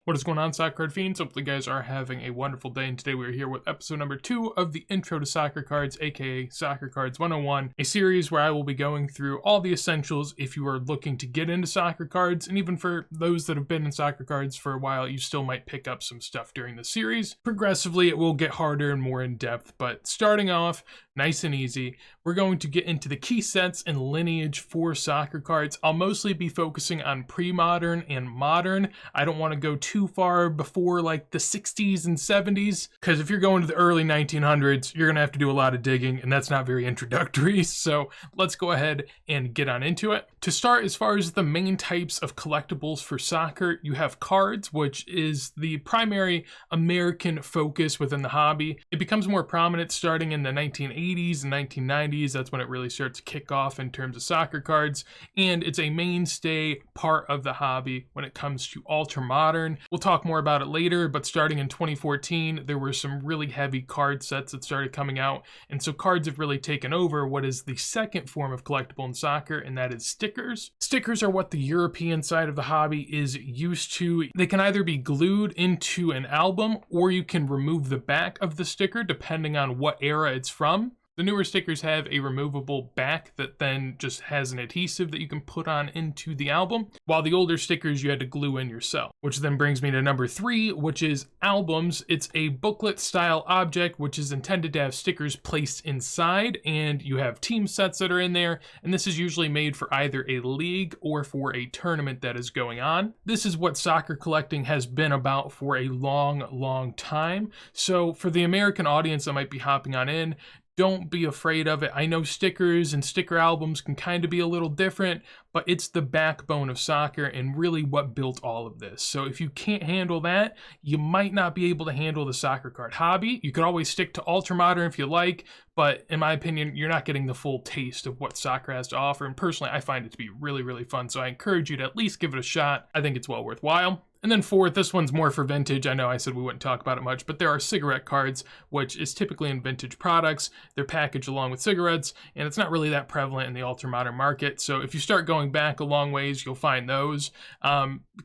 What is going on, soccer card fiends? Hopefully you guys are having a wonderful day, and today we are here with episode number 2 of the Intro to Soccer Cards, aka Soccer Cards 101, a series where I will be going through all the essentials if you are looking to get into soccer cards, and even for those that have been in soccer cards for a while, you still might pick up some stuff during the series. Progressively, it will get harder and more in depth, but starting off nice and easy, we're going to get into the key sets and lineage for soccer cards. I'll mostly be focusing on pre-modern and modern. I don't want to go too far before like the 60s and 70s, because if you're going to the early 1900s, you're going to have to do a lot of digging, and that's not very introductory, so let's go ahead and get on into it. To start, as far as the main types of collectibles for soccer, you have cards, which is the primary American focus within the hobby. It becomes more prominent starting in the 1980s and 1990s. That's when it really starts to kick off in terms of soccer cards, and it's a mainstay part of the hobby when it comes to ultra modern. We'll talk more about it later, but starting in 2014, there were some really heavy card sets that started coming out, and so cards have really taken over what is the second form of collectible in soccer, and that is stickers. Stickers are what the European side of the hobby is used to. They can either be glued into an album, or you can remove the back of the sticker depending on what era it's from. The newer stickers have a removable back that then just has an adhesive that you can put on into the album, while the older stickers you had to glue in yourself. Which then brings me to number 3, which is albums. It's a booklet style object which is intended to have stickers placed inside, and you have team sets that are in there, and this is usually made for either a league or for a tournament that is going on. This is what soccer collecting has been about for a long time. So for the American audience that might be hopping on in, don't be afraid of it. I know stickers and sticker albums can kind of be a little different, but it's the backbone of soccer and really what built all of this. So if you can't handle that, you might not be able to handle the soccer card hobby. You could always stick to ultra modern if you like, but in my opinion, you're not getting the full taste of what soccer has to offer. And personally, I find it to be really fun. So I encourage you to at least give it a shot. I think it's well worthwhile. And then fourth, this one's more for vintage. I know I said we wouldn't talk about it much, but there are cigarette cards, which is typically in vintage products. They're packaged along with cigarettes, and it's not really that prevalent in the ultra-modern market. So if you start going back a long ways, you'll find those.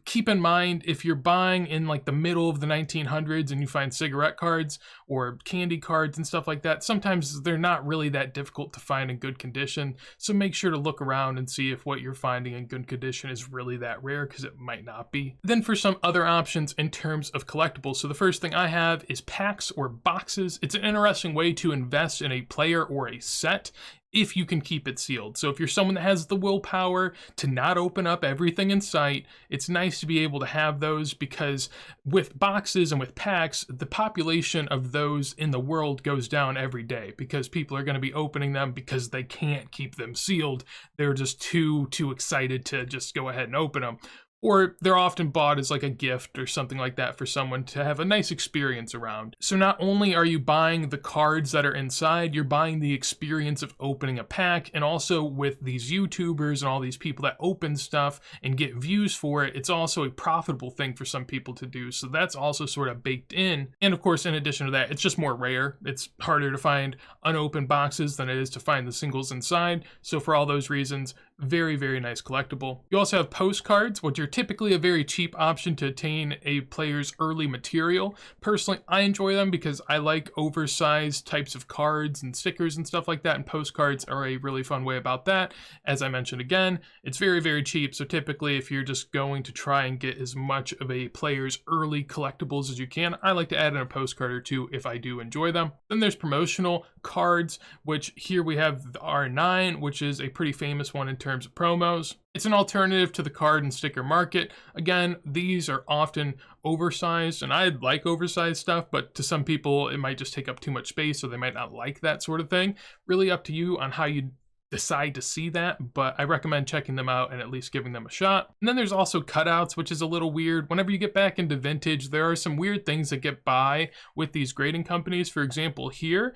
Keep in mind, if you're buying in like the middle of the 1900s and you find cigarette cards or candy cards and stuff like that, sometimes they're not really that difficult to find in good condition. So make sure to look around and see if what you're finding in good condition is really that rare, because it might not be. Then for some other options in terms of collectibles. So the first thing I have is packs or boxes. It's an interesting way to invest in a player or a set if you can keep it sealed. So if you're someone that has the willpower to not open up everything in sight, it's nice to be able to have those, because with boxes and with packs, the population of those in the world goes down every day because people are going to be opening them because they can't keep them sealed. They're just too excited to just go ahead and open them. Or they're often bought as like a gift or something like that for someone to have a nice experience around. So not only are you buying the cards that are inside, you're buying the experience of opening a pack, and also with these YouTubers and all these people that open stuff and get views for it, it's also a profitable thing for some people to do. So that's also sort of baked in. And of course, in addition to that, it's just more rare. It's harder to find unopened boxes than it is to find the singles inside. So for all those reasons, very nice collectible. You also have postcards, which are typically a very cheap option to attain a player's early material. Personally, I enjoy them because I like oversized types of cards and stickers and stuff like that, and postcards are a really fun way about that. As I mentioned again, it's very cheap, so typically if you're just going to try and get as much of a player's early collectibles as you can, I like to add in a postcard or two if I do enjoy them. Then there's promotional cards, which here we have the R9, which is a pretty famous one in terms of promos. It's an alternative to the card and sticker market. Again, these are often oversized, and I like oversized stuff, but to some people it might just take up too much space, so they might not like that sort of thing. Really up to you on how you decide to see that, but I recommend checking them out and at least giving them a shot. And then there's also cutouts, which is a little weird. Whenever you get back into vintage, there are some weird things that get by with these grading companies. For example, here,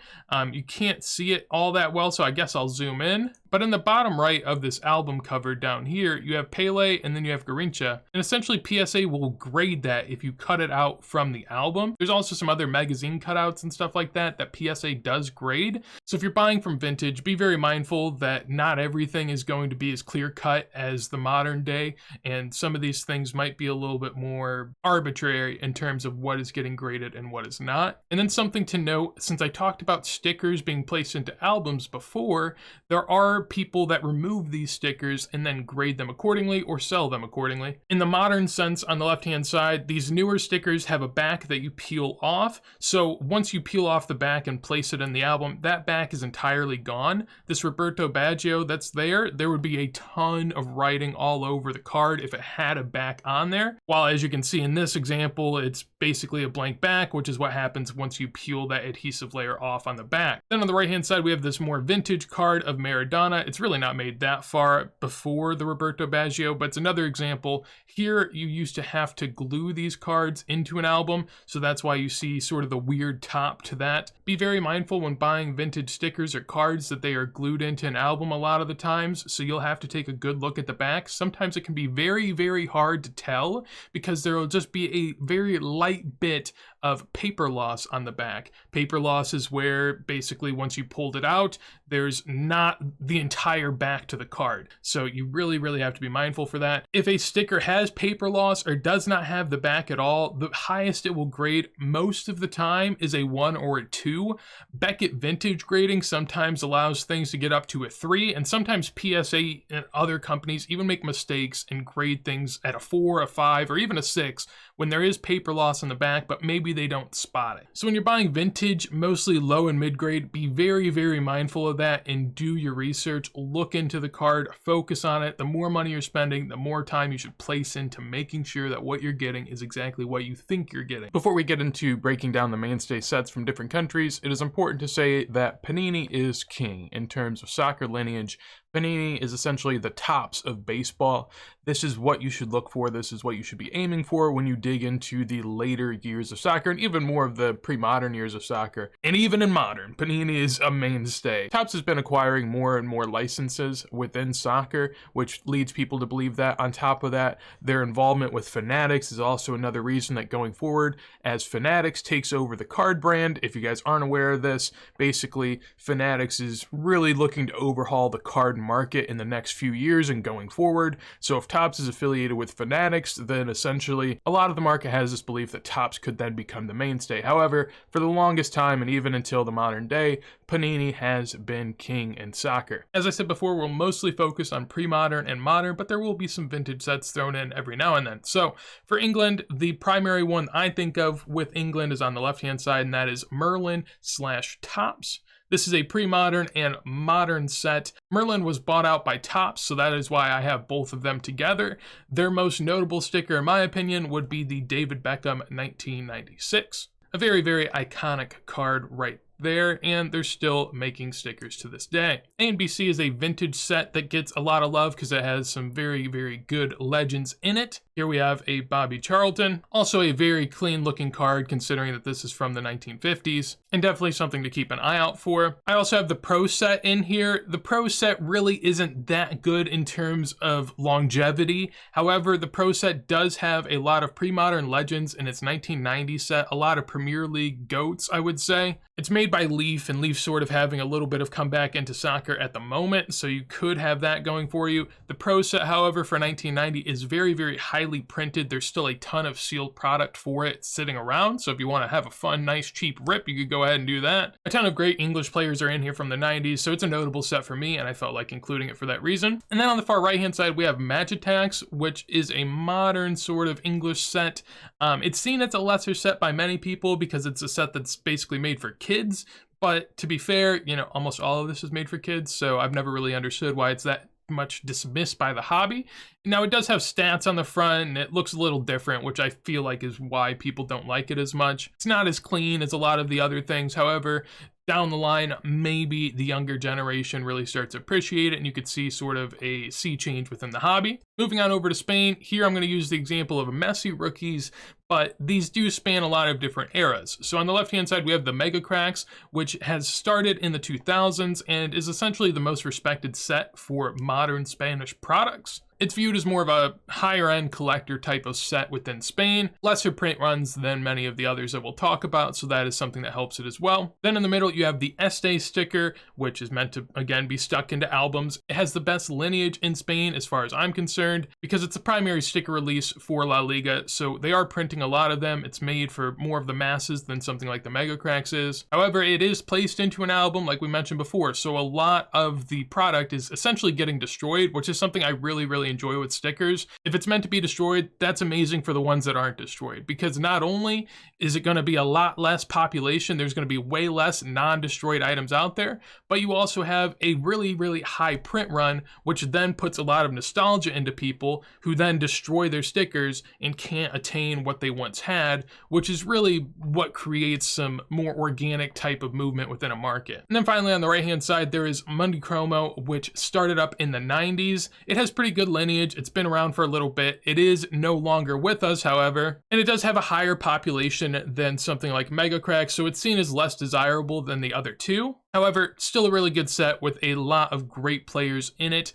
you can't see it all that well, so I guess I'll zoom in. But in the bottom right of this album cover down here, you have Pele and then you have Garrincha. And essentially PSA will grade that if you cut it out from the album. There's also some other magazine cutouts and stuff like that that PSA does grade. So if you're buying from vintage, be very mindful that not everything is going to be as clear cut as the modern day, and some of these things might be a little bit more arbitrary in terms of what is getting graded and what is not. And then something to note, since I talked about stickers being placed into albums before, there are people that remove these stickers and then grade them accordingly or sell them accordingly. In the modern sense, on the left-hand side, these newer stickers have a back that you peel off. So once you peel off the back and place it in the album, that back is entirely gone. This Roberto Baggio that's there would be a ton of writing all over the card if it had a back on there. While as you can see in this example, it's basically a blank back, which is what happens once you peel that adhesive layer off on the back. Then on the right-hand side, we have this more vintage card of Maradona. It's really not made that far before the Roberto Baggio, but it's another example. Here, you used to have to glue these cards into an album, so that's why you see sort of the weird top to that. Be very mindful when buying vintage stickers or cards that they are glued into an album a lot of the times, so you'll have to take a good look at the back. Sometimes it can be very, very hard to tell because there will just be a very light bit of paper loss on the back. Paper loss is where basically once you pulled it out, there's not the entire back to the card. So you really, really have to be mindful for that. If a sticker has paper loss or does not have the back at all, the highest it will grade most of the time is a 1 or a 2. Beckett Vintage grading sometimes allows things to get up to a 3, and sometimes PSA and other companies even make mistakes and grade things at a 4, a 5, or even a 6 when there is paper loss on the back, but maybe they don't spot it. So when you're buying vintage, mostly low and mid grade, be very, very mindful of that and do your research. Look into the card, focus on it. The more money you're spending, the more time you should place into making sure that what you're getting is exactly what you think you're getting. Before we get into breaking down the mainstay sets from different countries, it is important to say that Panini is king in terms of soccer lineage. Panini is essentially the tops of baseball. This is what you should look for. This is what you should be aiming for when you dig into the later years of soccer and even more of the pre-modern years of soccer. And even in modern, Panini is a mainstay. Topps has been acquiring more and more licenses within soccer, which leads people to believe that. On top of that, their involvement with Fanatics is also another reason that going forward, as Fanatics takes over the card brand, if you guys aren't aware of this, basically Fanatics is really looking to overhaul the card market in the next few years and going forward. So if Topps is affiliated with Fanatics, then essentially a lot of the market has this belief that Topps could then become the mainstay. However, for the longest time and even until the modern day, Panini has been king in soccer. As I said before, we'll mostly focus on pre-modern and modern, but there will be some vintage sets thrown in every now and then. So for England, the primary one I think of with England is on the left-hand side, and that is Merlin/Topps. This is a pre-modern and modern set. Merlin was bought out by Topps, so that is why I have both of them together. Their most notable sticker, in my opinion, would be the David Beckham 1996. A very, very iconic card right there, and they're still making stickers to this day. A&BC is a vintage set that gets a lot of love because it has some very, very good legends in it. Here we have a Bobby Charlton, also a very clean looking card considering that this is from the 1950s, and definitely something to keep an eye out for. I also have the Pro set in here. The Pro set really isn't that good in terms of longevity. However, the Pro set does have a lot of pre-modern legends in its 1990 set, a lot of Premier League GOATs, I would say. It's made by Leaf, and Leaf sort of having a little bit of comeback into soccer at the moment, so you could have that going for you. The Pro set, however, for 1990 is very, very highly printed. There's still a ton of sealed product for it sitting around, so if you want to have a fun, nice, cheap rip, you could go ahead and do that. A ton of great English players are in here from the 90s, so it's a notable set for me, and I felt like including it for that reason. And then on the far right-hand side, we have Magitax, which is a modern sort of English set. It's seen as a lesser set by many people because it's a set that's basically made for kids. But to be fair, you know, almost all of this is made for kids, so I've never really understood why it's that much dismissed by the hobby. Now it does have stats on the front and it looks a little different, which I feel like is why people don't like it as much. It's not as clean as a lot of the other things. However, down the line, maybe the younger generation really starts to appreciate it and you could see sort of a sea change within the hobby. Moving on over to Spain, here I'm going to use the example of Messi rookies, but these do span a lot of different eras. So on the left-hand side, we have the MEGACRACKS, which has started in the 2000s and is essentially the most respected set for modern Spanish products. It's viewed as more of a higher end collector type of set within Spain, lesser print runs than many of the others that we'll talk about, so that is something that helps it as well. Then in the middle you have the ESTE sticker, which is meant to again be stuck into albums. It has the best lineage in Spain as far as I'm concerned, because it's the primary sticker release for La Liga, so they are printing a lot of them. It's made for more of the masses than something like the MEGACRACKS is. However, it is placed into an album like we mentioned before, so a lot of the product is essentially getting destroyed, which is something I really enjoy with stickers. If it's meant to be destroyed, that's amazing for the ones that aren't destroyed, because not only is it going to be a lot less population, there's going to be way less non-destroyed items out there, but you also have a really high print run, which then puts a lot of nostalgia into people who then destroy their stickers and can't attain what they once had, which is really what creates some more organic type of movement within a market. And then finally on the right hand side there is MUNDICROMO, which started up in the 90s. It has pretty good lineage. It's been around for a little bit. It is no longer with us, however, and it does have a higher population than something like MEGACRACKS, so it's seen as less desirable than the other two. However, still a really good set with a lot of great players in it.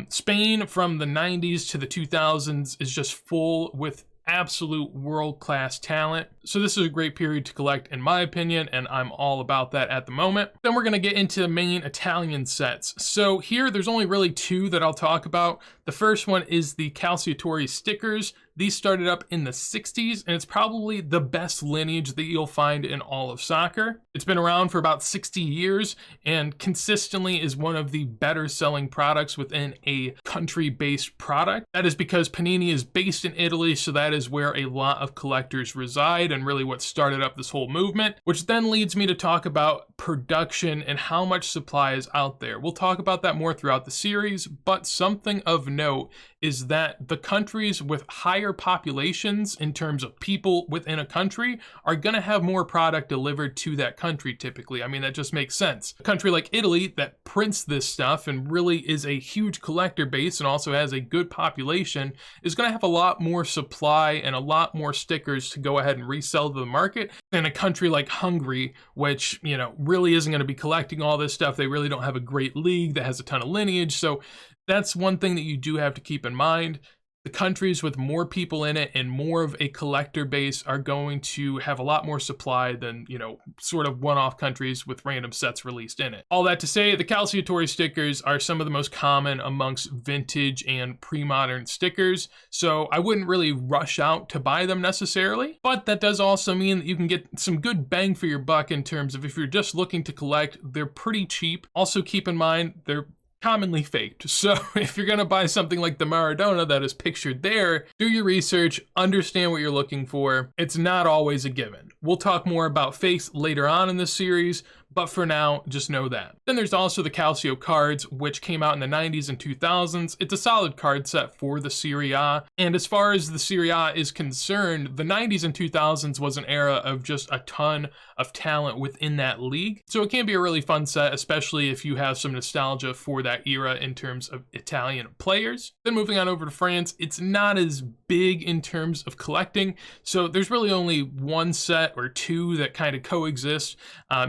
Spain from the 90s to the 2000s is just full with absolute world-class talent. So this is a great period to collect in my opinion, and I'm all about that at the moment. Then we're gonna get into the main Italian sets. So here there's only really two that I'll talk about. The first one is the CALCIATORI stickers. These started up in the 60s, and it's probably the best lineage that you'll find in all of soccer. It's been around for about 60 years and consistently is one of the better selling products within a country-based product. That is because Panini is based in Italy, so that is where a lot of collectors reside and really what started up this whole movement, which then leads me to talk about production and how much supply is out there. We'll talk about that more throughout the series, but something of note is that the countries with higher populations in terms of people within a country are going to have more product delivered to that country typically. I mean, that just makes sense. A country like Italy that prints this stuff and really is a huge collector base and also has a good population is going to have a lot more supply and a lot more stickers to go ahead and resell to the market than a country like Hungary, which, you know, really isn't going to be collecting all this stuff. They really don't have a great league that has a ton of lineage. So that's one thing that you do have to keep in mind. The countries with more people in it and more of a collector base are going to have a lot more supply than, you know, sort of one-off countries with random sets released in it. All that to say, the CALCIATORI stickers are some of the most common amongst vintage and pre-modern stickers, so I wouldn't really rush out to buy them necessarily, but that does also mean that you can get some good bang for your buck in terms of if you're just looking to collect, they're pretty cheap. Also keep in mind, they're commonly faked. So if you're gonna buy something like the Maradona that is pictured there, do your research, understand what you're looking for. It's not always a given. We'll talk more about fakes later on in this series, but for now, just know that. Then there's also the Calcio cards, which came out in the 90s and 2000s. It's a solid card set for the Serie A, and as far as the Serie A is concerned, the 90s and 2000s was an era of just a ton of talent within that league. So it can be a really fun set, especially if you have some nostalgia for that era in terms of Italian players. Then moving on over to France, it's not as big in terms of collecting, so there's really only one set or two that kind of coexist.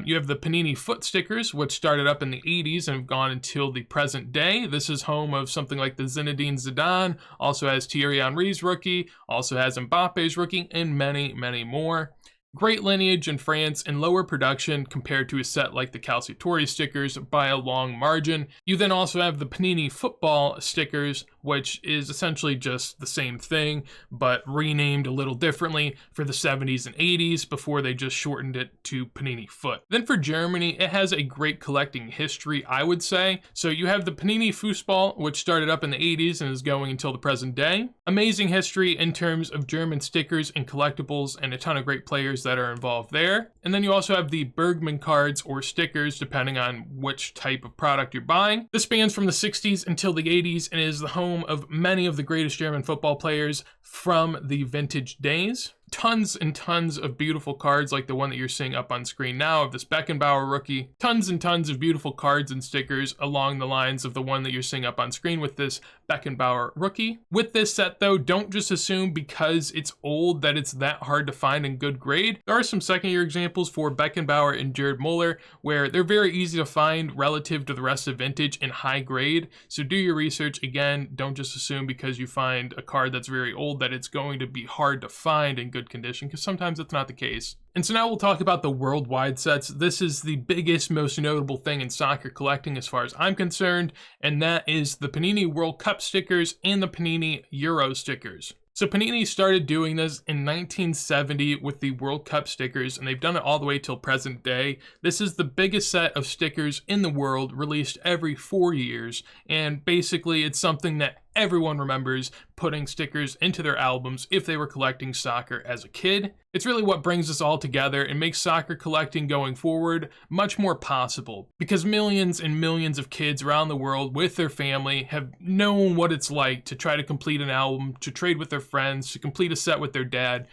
You have the Panini foot stickers, which started up in the 80s and have gone until the present day. This is home of something like the Zinedine Zidane, also has Thierry Henry's rookie, also has Mbappe's rookie, and many more. Great lineage in France and lower production compared to a set like the CALCIATORI stickers by a long margin. You then also have the Panini football stickers, which is essentially just the same thing, but renamed a little differently for the 70s and 80s before they just shortened it to Panini foot. Then for Germany, it has a great collecting history, I would say. So you have the Panini FUSSBALL, which started up in the 80s and is going until the present day. Amazing history in terms of German stickers and collectibles and a ton of great players that are involved there. And then you also have the BERGMANN cards or stickers, depending on which type of product you're buying. This spans from the 60s until the 80s and is the home of many of the greatest German football players from the vintage days. tons and tons of beautiful cards like the one that you're seeing up on screen now of this Beckenbauer rookie. Tons and tons of beautiful cards and stickers along the lines of the one that you're seeing up on screen with this Beckenbauer rookie. With this set though, don't just assume because it's old that it's that hard to find in good grade. There are some second year examples for Beckenbauer and Jared Muller where they're very easy to find relative to the rest of vintage in high grade. So do your research. Again, don't just assume because you find a card that's very old that it's going to be hard to find in good condition, because sometimes it's not the case. And so now we'll talk about the worldwide sets. This is the biggest, most notable thing in soccer collecting as far as I'm concerned, and that is the Panini World Cup stickers and the Panini Euro stickers. So Panini started doing this in 1970 with the World Cup stickers, and they've done it all the way till present day. This is the biggest set of stickers in the world, released every 4 years, and basically it's something that everyone remembers putting stickers into their albums if they were collecting soccer as a kid. It's really what brings us all together and makes soccer collecting going forward much more possible, because millions and millions of kids around the world with their family have known what it's like to try to complete an album, to trade with their friends, to complete a set with their dad.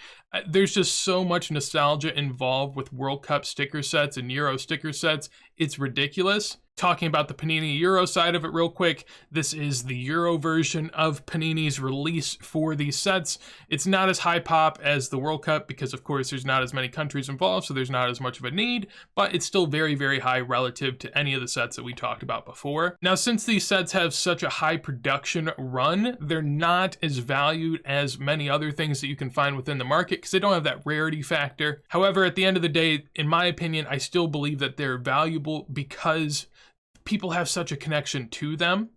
There's just so much nostalgia involved with World Cup sticker sets and Euro sticker sets. It's ridiculous. Talking about the Panini Euro side of it real quick, this is the Euro version of Panini's release for these sets. It's not as high pop as the World Cup because, of course, there's not as many countries involved, so there's not as much of a need, but it's still very, very high relative to any of the sets that we talked about before. Now, since these sets have such a high production run, they're not as valued as many other things that you can find within the market because they don't have that rarity factor. However, at the end of the day, in my opinion, I still believe that they're valuable because people have such a connection to them.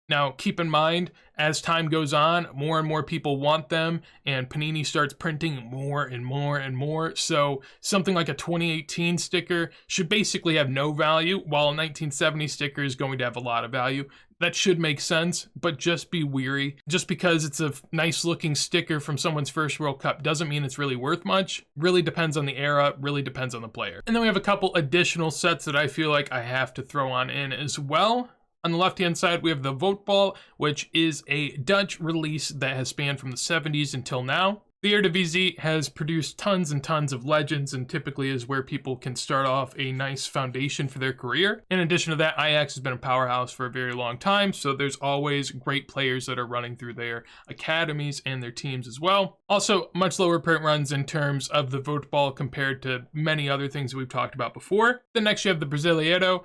Now, keep in mind, as time goes on, more and more people want them, and Panini starts printing more and more and more. So something like a 2018 sticker should basically have no value, while a 1970 sticker is going to have a lot of value. That should make sense, but just be weary. Just because it's a nice looking sticker from someone's first World Cup doesn't mean it's really worth much. Really depends on the era, really depends on the player. And then we have a couple additional sets that I feel like I have to throw on in as well. On the left-hand side, we have the VOETBAL, which is a Dutch release that has spanned from the 70s until now. The Eredivisie has produced tons and tons of legends and typically is where people can start off a nice foundation for their career. In addition to that, Ajax has been a powerhouse for a very long time, so there's always great players that are running through their academies and their teams as well. Also, much lower print runs in terms of the VOETBAL compared to many other things that we've talked about before. Then next you have the Brasileiro.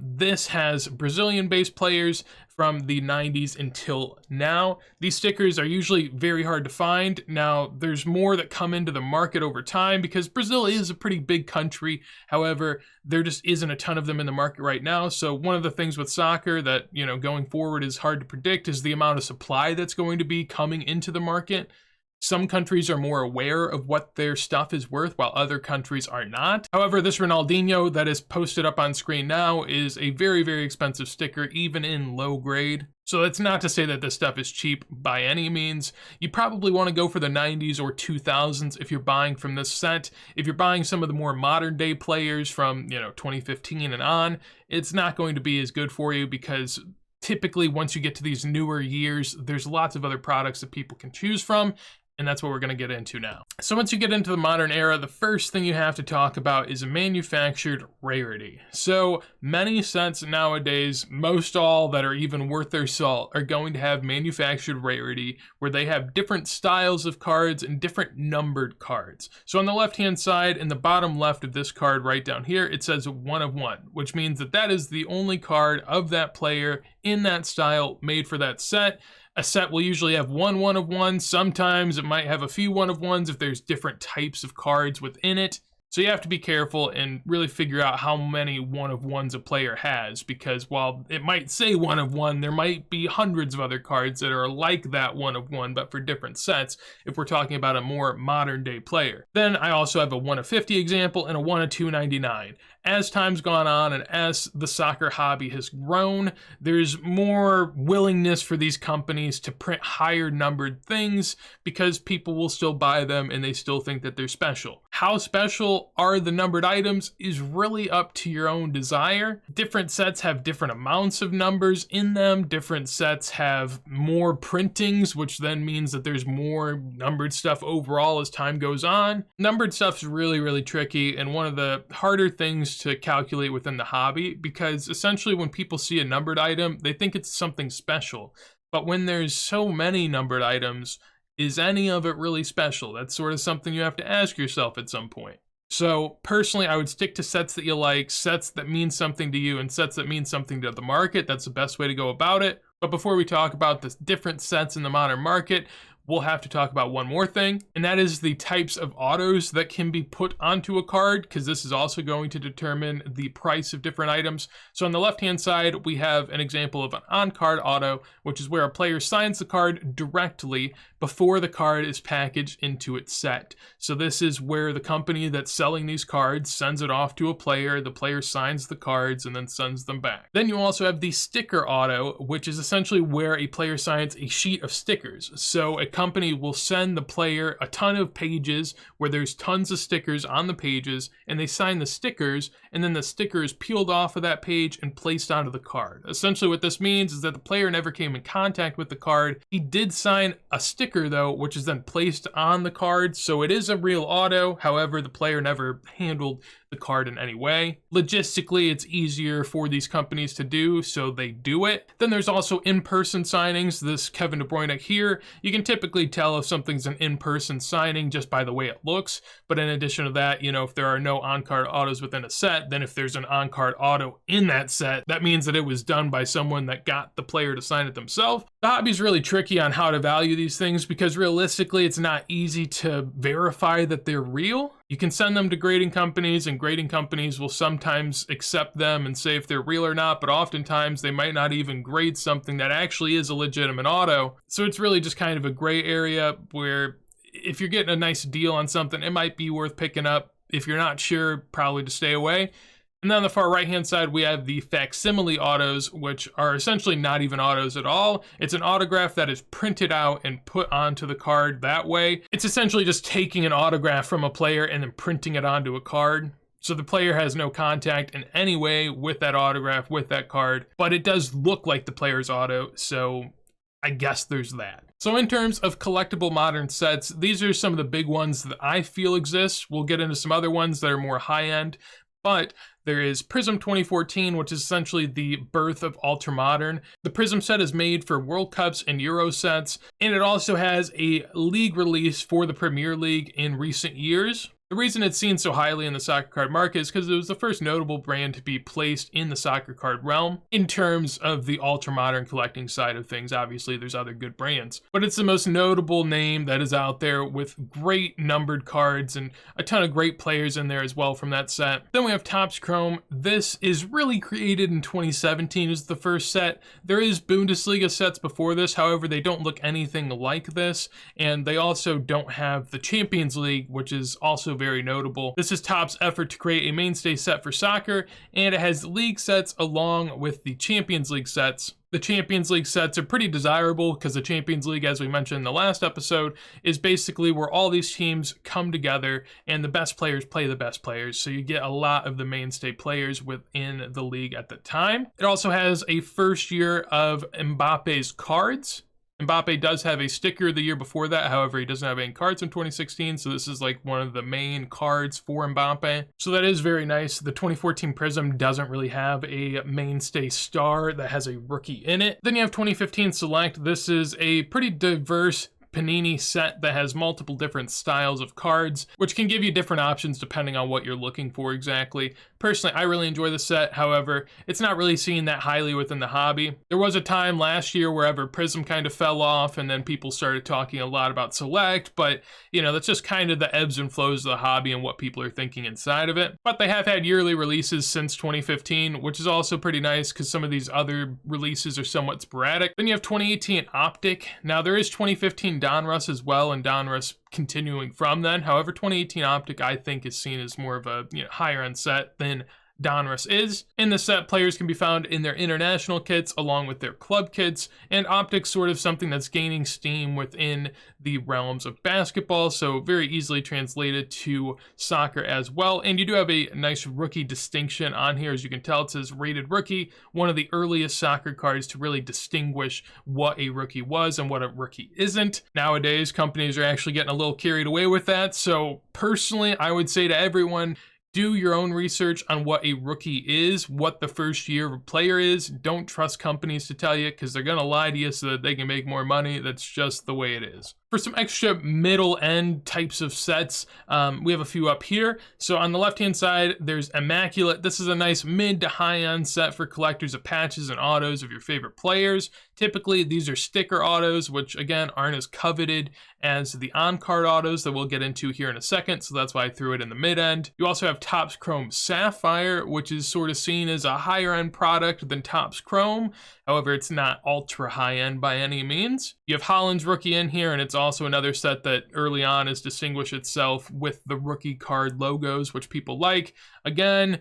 This has Brazilian-based players from the 90s until now. These stickers are usually very hard to find. Now, there's more that come into the market over time because Brazil is a pretty big country. However, there just isn't a ton of them in the market right now. So one of the things with soccer that, going forward is hard to predict is the amount of supply that's going to be coming into the market. Some countries are more aware of what their stuff is worth, while other countries are not. However, this Ronaldinho that is posted up on screen now is a very, very expensive sticker, even in low grade. So that's not to say that this stuff is cheap by any means. You probably want to go for the 90s or 2000s if you're buying from this set. If you're buying some of the more modern day players from, 2015 and on, it's not going to be as good for you because typically once you get to these newer years, there's lots of other products that people can choose from. And that's what we're going to get into now. So once you get into the modern era, the first thing you have to talk about is a manufactured rarity. So many sets nowadays, most all that are even worth their salt, are going to have manufactured rarity where they have different styles of cards and different numbered cards. So on the left-hand side, in the bottom left of this card right down here, it says 1 of 1, which means that that is the only card of that player in that style made for that set. A set will usually have 1 of 1. Sometimes it might have a few 1 of 1s if there's different types of cards within it. So you have to be careful and really figure out how many 1 of 1s a player has, because while it might say 1 of 1, there might be hundreds of other cards that are like that 1 of 1, but for different sets, if we're talking about a more modern day player. Then I also have a 1 of 50 example and a 1 of 299. As time's gone on and as the soccer hobby has grown, there's more willingness for these companies to print higher numbered things because people will still buy them and they still think that they're special. How special are the numbered items is really up to your own desire. Different sets have different amounts of numbers in them. Different sets have more printings, which then means that there's more numbered stuff overall as time goes on. Numbered stuff's really, really tricky and one of the harder things to calculate within the hobby, because essentially when people see a numbered item, they think it's something special. But when there's so many numbered items, is any of it really special? That's sort of something you have to ask yourself at some point. So personally, I would stick to sets that you like, sets that mean something to you, and sets that mean something to the market. That's the best way to go about it. But before we talk about the different sets in the modern market, we'll have to talk about one more thing, and that is the types of autos that can be put onto a card, because this is also going to determine the price of different items. So on the left-hand side, we have an example of an on-card auto, which is where a player signs the card directly before the card is packaged into its set. So this is where the company that's selling these cards sends it off to a player, the player signs the cards and then sends them back. Then you also have the sticker auto, which is essentially where a player signs a sheet of stickers. So a company will send the player a ton of pages where there's tons of stickers on the pages, and they sign the stickers, and then the sticker is peeled off of that page and placed onto the card. Essentially what this means is that the player never came in contact with the card. He did sign a sticker though, which is then placed on the card, so it is a real auto. However, the player never handled the card in any way. Logistically, it's easier for these companies to do, so they do it. Then there's also in-person signings. This Kevin De Bruyne here, you can typically tell if something's an in-person signing just by the way it looks. But in addition to that, you know, if there are no on-card autos within a set, then if there's an on-card auto in that set, that means that it was done by someone that got the player to sign it themselves. The hobby's really tricky on how to value these things, because realistically, it's not easy to verify that they're real. You can send them to grading companies, and grading companies will sometimes accept them and say if they're real or not, but oftentimes they might not even grade something that actually is a legitimate auto. So it's really just kind of a gray area where if you're getting a nice deal on something, it might be worth picking up. If you're not sure, probably to stay away. And then on the far right-hand side, we have the facsimile autos, which are essentially not even autos at all. It's an autograph that is printed out and put onto the card that way. It's essentially just taking an autograph from a player and then printing it onto a card. So the player has no contact in any way with that autograph, with that card, but it does look like the player's auto, so I guess there's that. So in terms of collectible modern sets, these are some of the big ones that I feel exist. We'll get into some other ones that are more high-end, but there is PRIZM 2014, which is essentially the birth of Ultramodern. The PRIZM set is made for World Cups and Euro sets, and it also has a league release for the Premier League in recent years. The reason it's seen so highly in the soccer card market is because it was the first notable brand to be placed in the soccer card realm in terms of the ultra-modern collecting side of things. Obviously, there's other good brands, but it's the most notable name that is out there, with great numbered cards and a ton of great players in there as well from that set. Then we have Topps Chrome. This is really created in 2017 as the first set. There is Bundesliga sets before this, however, they don't look anything like this, and they also don't have the Champions League, which is also very notable. This is Topps' effort to create a mainstay set for soccer, and it has league sets along with the Champions League sets. The Champions League sets are pretty desirable because the Champions League, as we mentioned in the last episode, is basically where all these teams come together and the best players play the best players. So you get a lot of the mainstay players within the league at the time. It also has a first year of Mbappe's cards. Mbappe does have a sticker the year before that, however, he doesn't have any cards in 2016, so this is like one of the main cards for Mbappe. So that is very nice. The 2014 PRIZM doesn't really have a mainstay star that has a rookie in it. Then you have 2015 Select. This is a pretty diverse Panini set that has multiple different styles of cards, which can give you different options depending on what you're looking for exactly. Personally, I really enjoy the set. However, it's not really seen that highly within the hobby. There was a time last year wherever PRIZM kind of fell off, and then people started talking a lot about Select, but you know, that's just kind of the ebbs and flows of the hobby and what people are thinking inside of it. But they have had yearly releases since 2015, which is also pretty nice because some of these other releases are somewhat sporadic. Then you have 2018 Optic. Now there is 2015 Donruss as well, and Donruss continuing from then. However, 2018 Optic I think is seen as more of a higher end set than Donruss is. In the set, players can be found in their international kits along with their club kits, and OPTIC's sort of something that's gaining steam within the realms of basketball, so very easily translated to soccer as well. And you do have a nice rookie distinction on here. As you can tell, it says rated rookie, one of the earliest soccer cards to really distinguish what a rookie was and what a rookie isn't. Nowadays, companies are actually getting a little carried away with that, so personally, I would say to everyone, do your own research on what a rookie is, what the first year of a player is. Don't trust companies to tell you, because they're going to lie to you so that they can make more money. That's just the way it is. For some extra middle end types of sets, we have a few up here. So on the left hand side, there's Immaculate. This is a nice mid to high end set for collectors of patches and autos of your favorite players. Typically, these are sticker autos, which again aren't as coveted as the on-card autos that we'll get into here in a second, so that's why I threw it in the mid-end. You also have Topps Chrome Sapphire, which is sort of seen as a higher-end product than Topps Chrome. However, it's not ultra high-end by any means. You have Holland's Rookie in here, and it's also another set that early on has distinguished itself with the rookie card logos, which people like. Again,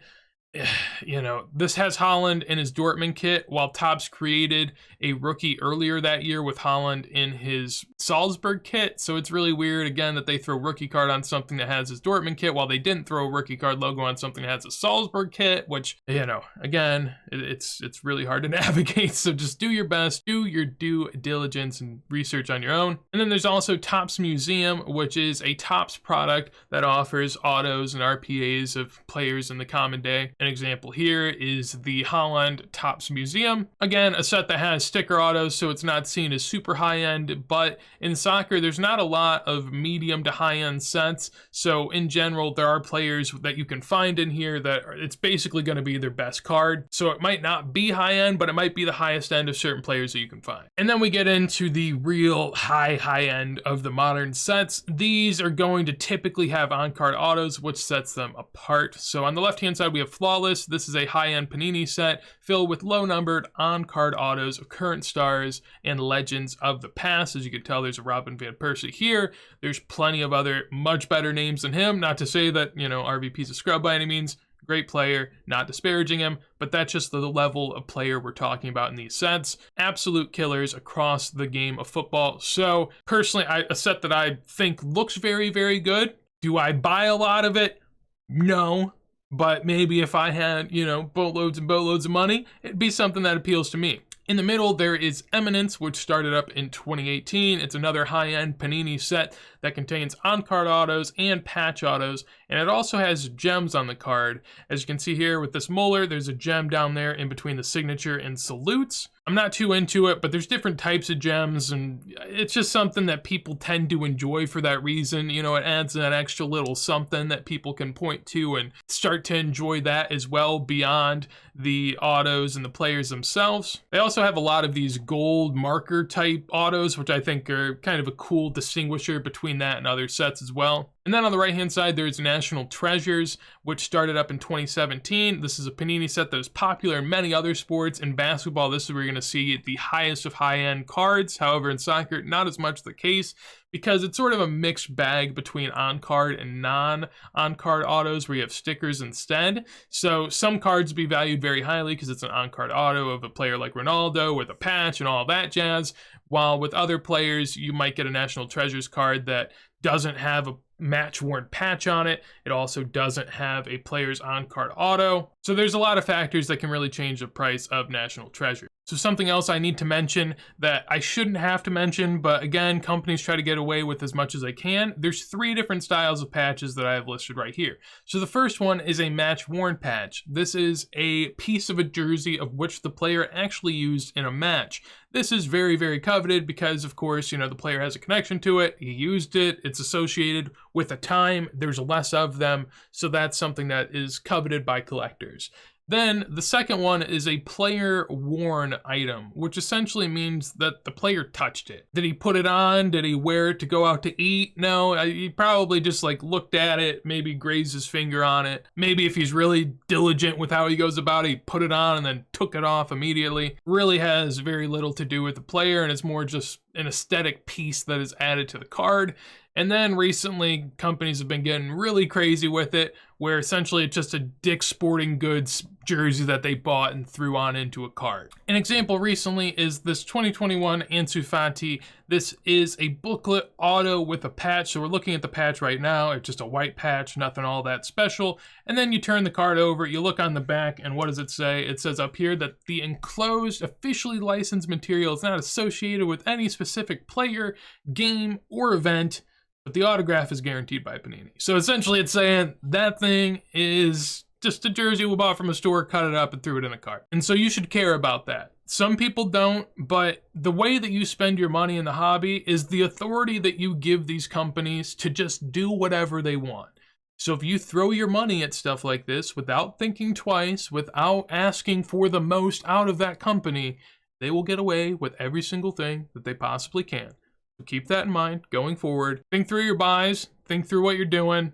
you know, this has Holland in his Dortmund kit, while Topps created a rookie earlier that year with Holland in his Salzburg kit. So it's really weird, again, that they throw rookie card on something that has his Dortmund kit, while they didn't throw a rookie card logo on something that has a Salzburg kit, which, you know, again, it's really hard to navigate. So just do your best, do your due diligence and research on your own. And then there's also Topps Museum, which is a Topps product that offers autos and RPAs of players in the common day. An example here is the Holland Topps Museum. Again, a set that has sticker autos, so it's not seen as super high-end, but in soccer, there's not a lot of medium to high-end sets, so in general, there are players that you can find in here that it's basically going to be their best card, so it might not be high-end, but it might be the highest end of certain players that you can find. And then we get into the real high end of the modern sets. These are going to typically have on-card autos, which sets them apart. So on the left-hand side, we have Flawless. This is a high-end Panini set filled with low-numbered on-card autos of current stars and legends of the past. As you can tell, there's a Robin Van Persie here. There's plenty of other much better names than him. Not to say that, you know, RVP's a scrub by any means. Great player, not disparaging him, but that's just the level of player we're talking about in these sets. Absolute killers across the game of football. So personally, a set that I think looks very, very good. Do I buy a lot of it? No. But maybe if I had, you know, boatloads and boatloads of money, it'd be something that appeals to me. In the middle, there is Eminence, which started up in 2018. It's another high-end Panini set that contains on-card autos and patch autos, and it also has gems on the card. As you can see here with this molar, there's a gem down there in between the signature and salutes. I'm not too into it, but there's different types of gems, and it's just something that people tend to enjoy for that reason. You know, it adds that extra little something that people can point to and start to enjoy that as well beyond the autos and the players themselves. They also have a lot of these gold marker type autos, which I think are kind of a cool distinguisher between that and other sets as well. And then on the right-hand side, there's National Treasures, which started up in 2017. This is a Panini set that is popular in many other sports. In basketball, this is where you're going to see the highest of high-end cards. However, in soccer, not as much the case, because it's sort of a mixed bag between on-card and non-on-card autos where you have stickers instead. So some cards be valued very highly because it's an on-card auto of a player like Ronaldo with a patch and all that jazz, while with other players, you might get a National Treasures card that doesn't have a match-worn patch on it. It also doesn't have a player's on-card auto. So there's a lot of factors that can really change the price of National Treasure. So something else I need to mention that I shouldn't have to mention, but again, companies try to get away with as much as they can. There's 3 different styles of patches that I have listed right here. So the first one is a match-worn patch. This is a piece of a jersey of which the player actually used in a match. This is very, very coveted because, of course, you know, the player has a connection to it. He used it. It's associated with a time. There's less of them. So that's something that is coveted by collectors. Then the second one is a player worn item, which essentially means that the player touched it. Did he put it on? Did he wear it to go out to eat? No, he probably just like looked at it, maybe grazed his finger on it. Maybe if he's really diligent with how he goes about it, he put it on and then took it off immediately. Really has very little to do with the player, and it's more just an aesthetic piece that is added to the card. And then recently, companies have been getting really crazy with it, where essentially it's just a Dick's Sporting Goods jersey that they bought and threw on into a card. An example recently is this 2021 Ansu Fati. This is a booklet auto with a patch. So we're looking at the patch right now. It's just a white patch, nothing all that special. And then you turn the card over, you look on the back, and what does it say? It says up here that the enclosed officially licensed material is not associated with any specific player, game, or event, but the autograph is guaranteed by Panini. So essentially it's saying that thing is just a jersey we bought from a store, cut it up, and threw it in a cart. And so you should care about that. Some people don't, but the way that you spend your money in the hobby is the authority that you give these companies to just do whatever they want. So if you throw your money at stuff like this without thinking twice, without asking for the most out of that company, they will get away with every single thing that they possibly can. So keep that in mind going forward. Think through your buys, think through what you're doing,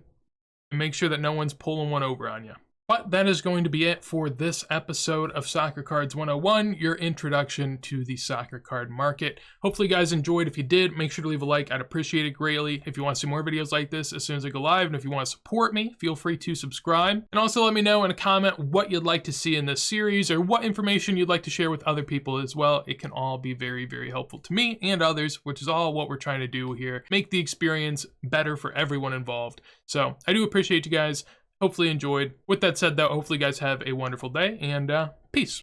and make sure that no one's pulling one over on you. But that is going to be it for this episode of Soccer Cards 101, your introduction to the soccer card market. Hopefully you guys enjoyed. If you did, make sure to leave a like. I'd appreciate it greatly. If you want to see more videos like this as soon as I go live, and if you want to support me, feel free to subscribe. And also let me know in a comment what you'd like to see in this series, or what information you'd like to share with other people as well. It can all be very, very helpful to me and others, which is all what we're trying to do here. Make the experience better for everyone involved. So I do appreciate you guys. Hopefully enjoyed. With that said though, hopefully you guys have a wonderful day, and peace.